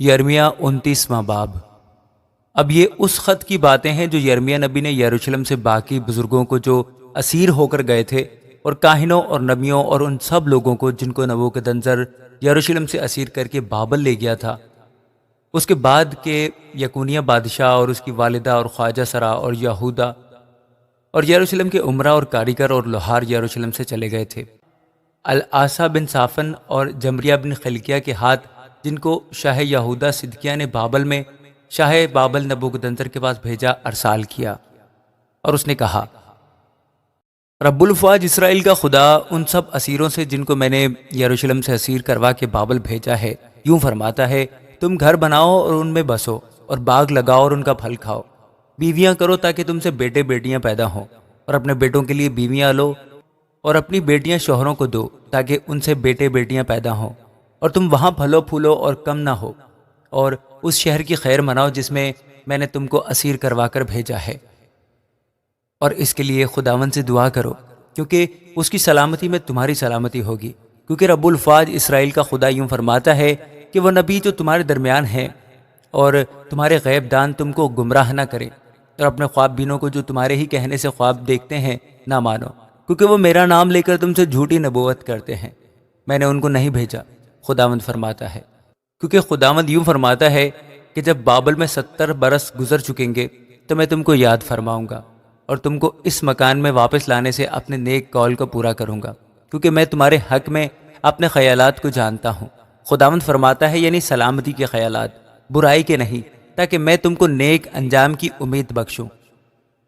یرمیہ 29واں باب۔ اب یہ اس خط کی باتیں ہیں جو یرمیہ نبی نے یروشلم سے باقی بزرگوں کو جو اسیر ہو کر گئے تھے، اور کاہنوں اور نبیوں اور ان سب لوگوں کو جن کو نبوکدنضر یروشلم سے اسیر کر کے بابل لے گیا تھا، اس کے بعد کے یکونیہ بادشاہ اور اس کی والدہ اور خواجہ سرا اور یہودا اور یروشلم کے عمرہ اور کاریگر اور لوہار یروشلم سے چلے گئے تھے۔ العاصا بن صافن اور جمریہ بن خلقیہ کے ہاتھ، جن کو شاہ یہودا صدقیہ نے بابل میں شاہ بابل نبوکدنضر کے پاس بھیجا، ارسال کیا، اور اس نے کہا، رب الفواج اسرائیل کا خدا ان سب اسیروں سے جن کو میں نے یروشلم سے اسیر کروا کے بابل بھیجا ہے، یوں فرماتا ہے، تم گھر بناؤ اور ان میں بسو، اور باغ لگاؤ اور ان کا پھل کھاؤ، بیویاں کرو تاکہ تم سے بیٹے بیٹیاں پیدا ہوں، اور اپنے بیٹوں کے لیے بیویاں لو، اور اپنی بیٹیاں شوہروں کو دو تاکہ ان سے بیٹے بیٹیاں پیدا ہوں، اور تم وہاں پھلو پھولو اور کم نہ ہو، اور اس شہر کی خیر مناؤ جس میں نے تم کو اسیر کروا کر بھیجا ہے، اور اس کے لیے خداوند سے دعا کرو، کیونکہ اس کی سلامتی میں تمہاری سلامتی ہوگی، کیونکہ رب الفواج اسرائیل کا خدا یوں فرماتا ہے کہ وہ نبی جو تمہارے درمیان ہیں اور تمہارے غیب دان تم کو گمراہ نہ کرے، اور اپنے خواب بینوں کو جو تمہارے ہی کہنے سے خواب دیکھتے ہیں نہ مانو، کیونکہ وہ میرا نام لے کر تم سے جھوٹی نبوت کرتے ہیں، میں نے ان کو نہیں بھیجا، خداوند فرماتا ہے۔ کیونکہ خداوند یوں فرماتا ہے کہ جب بابل میں 70 برس گزر چکیں گے تو میں تم کو یاد فرماؤں گا، اور تم کو اس مکان میں واپس لانے سے اپنے نیک قول کو پورا کروں گا، کیونکہ میں تمہارے حق میں اپنے خیالات کو جانتا ہوں، خداوند فرماتا ہے، یعنی سلامتی کے خیالات، برائی کے نہیں، تاکہ میں تم کو نیک انجام کی امید بخشوں۔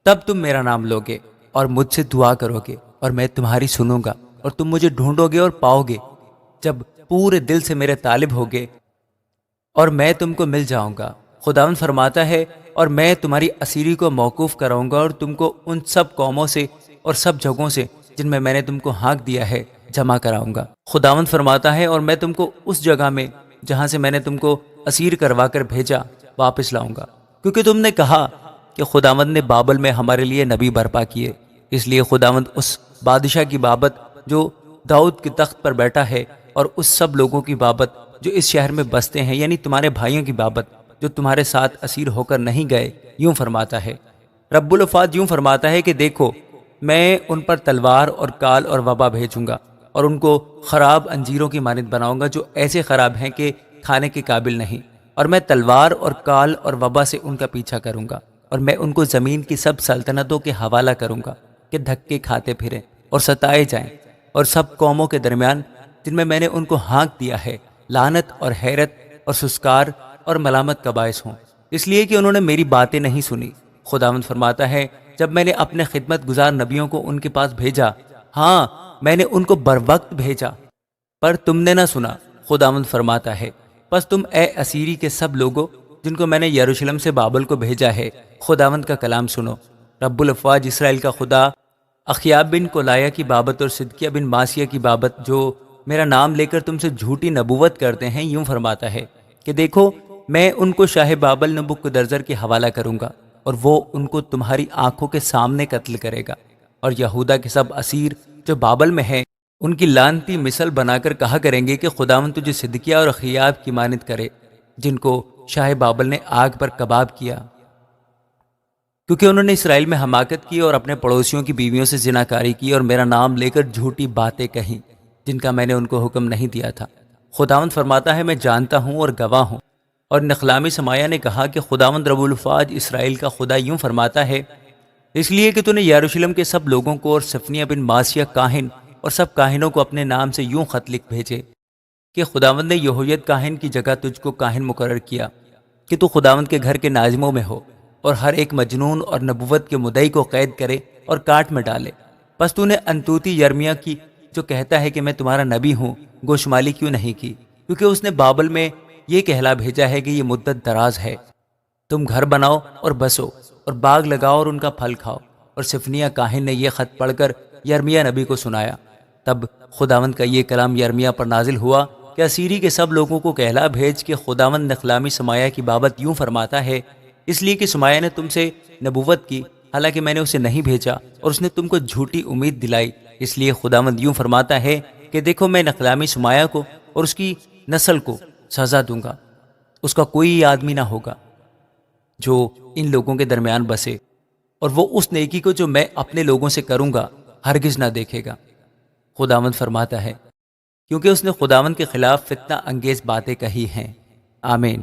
تب تم میرا نام لوگے اور مجھ سے دعا کرو گے، اور میں تمہاری سنوں گا، اور تم مجھے ڈھونڈو گے اور پاؤ گے، جب پورے دل سے میرے طالب ہوگے، اور میں تم کو مل جاؤں گا، خداوند فرماتا ہے، اور میں تمہاری اسیری کو موقوف کراؤں گا، اور تم کو ان سب قوموں سے اور سب جگہوں سے جن میں نے تم کو ہانک دیا ہے جمع کراؤں گا، خداوند فرماتا ہے، اور میں تم کو اس جگہ میں جہاں سے میں نے تم کو اسیر کروا کر بھیجا واپس لاؤں گا، کیونکہ تم نے کہا کہ خداوند نے بابل میں ہمارے لیے نبی برپا کیے، اس لیے خداوند اس بادشاہ کی بابت جو داؤد کے تخت پر بیٹھا ہے، اور اس سب لوگوں کی بابت جو اس شہر میں بستے ہیں، یعنی تمہارے بھائیوں کی بابت جو تمہارے ساتھ اسیر ہو کر نہیں گئے، یوں فرماتا ہے، رب الفواج یوں فرماتا ہے کہ دیکھو، میں ان پر تلوار اور کال اور وبا بھیجوں گا، اور ان کو خراب انجیروں کی مانند بناؤں گا جو ایسے خراب ہیں کہ کھانے کے قابل نہیں، اور میں تلوار اور کال اور وبا سے ان کا پیچھا کروں گا، اور میں ان کو زمین کی سب سلطنتوں کے حوالہ کروں گا کہ دھکے کھاتے پھریں اور ستائے جائیں، اور سب قوموں کے درمیان جن میں نے ان کو ہانک دیا ہے لعنت اور حیرت اور سسکار اور ملامت کا باعث ہوں، اس لیے کہ انہوں نے میری باتیں نہیں سنی، خداوند فرماتا ہے، جب میں نے اپنے خدمت گزار نبیوں کو ان کے پاس بھیجا، ہاں میں نے ان کو بر وقت بھیجا، پر تم نے نہ سنا، خداوند فرماتا ہے، پس تم اے اسیری کے سب لوگوں جن کو میں نے یروشلم سے بابل کو بھیجا ہے، خداوند کا کلام سنو، رب الافواج اسرائیل کا خدا اخیاب بن کولایا کی بابت اور صدقیہ بن ماسیہ کی بابت جو میرا نام لے کر تم سے جھوٹی نبوت کرتے ہیں، یوں فرماتا ہے کہ دیکھو، میں ان کو شاہ بابل نبوکدنضر کے حوالہ کروں گا، اور وہ ان کو تمہاری آنکھوں کے سامنے قتل کرے گا، اور یہودا کے سب اسیر جو بابل میں ہیں ان کی لعنتی مثل بنا کر کہا کریں گے کہ خداوند تجھے صدقیہ اور اخیاب کی مانند کرے، جن کو شاہ بابل نے آگ پر کباب کیا، کیونکہ انہوں نے اسرائیل میں حماقت کی اور اپنے پڑوسیوں کی بیویوں سے زناکاری کی اور میرا نام لے کر جھوٹی باتیں کہیں جن کا میں نے ان کو حکم نہیں دیا تھا، خداوند فرماتا ہے، میں جانتا ہوں اور گواہ ہوں۔ اور نخلامی سمایا نے کہا کہ خداوند رب الفواج اسرائیل کا خدا یوں فرماتا ہے، اس لیے کہ تو نے یروشلم کے سب لوگوں کو اور صفنیہ بن ماسیہ کاہن اور سب کاہنوں کو اپنے نام سے یوں خط لکھ بھیجے کہ خداوند نے یہوید کاہن کی جگہ تجھ کو کاہن مقرر کیا کہ تو خداوند کے گھر کے ناظموں میں ہو، اور ہر ایک مجنون اور نبوت کے مدعی کو قید کرے اور کاٹ میں ڈالے۔ پس تو نے انتوتی یرمیہ کی جو کہتا ہے کہ میں تمہارا نبی ہوں گوشمالی کیوں نہیں کی، کیونکہ اس نے بابل میں یہ کہلا بھیجا ہے کہ یہ مدت دراز ہے، تم گھر بناؤ اور بسو، اور باغ لگاؤ اور ان کا پھل کھاؤ۔ اور صفنیہ کاہن نے یہ خط پڑھ کر یرمیہ نبی کو سنایا۔ تب خداوند کا یہ کلام یرمیہ پر نازل ہوا کہ اسیری کے سب لوگوں کو کہلا بھیج کہ خداوند نخلامی سمایا کی بابت یوں فرماتا ہے، اس لیے کہ سمایا نے تم سے نبوت کی حالانکہ میں نے اسے نہیں بھیجا، اور اس نے تم کو جھوٹی امید دلائی، اس لیے خداوند یوں فرماتا ہے کہ دیکھو، میں نخلامی سمایا کو اور اس کی نسل کو سزا دوں گا، اس کا کوئی آدمی نہ ہوگا جو ان لوگوں کے درمیان بسے، اور وہ اس نیکی کو جو میں اپنے لوگوں سے کروں گا ہرگز نہ دیکھے گا۔ خداوند فرماتا ہے، کیونکہ اس نے خداوند کے خلاف فتنہ انگیز باتیں کہی ہیں۔ آمین۔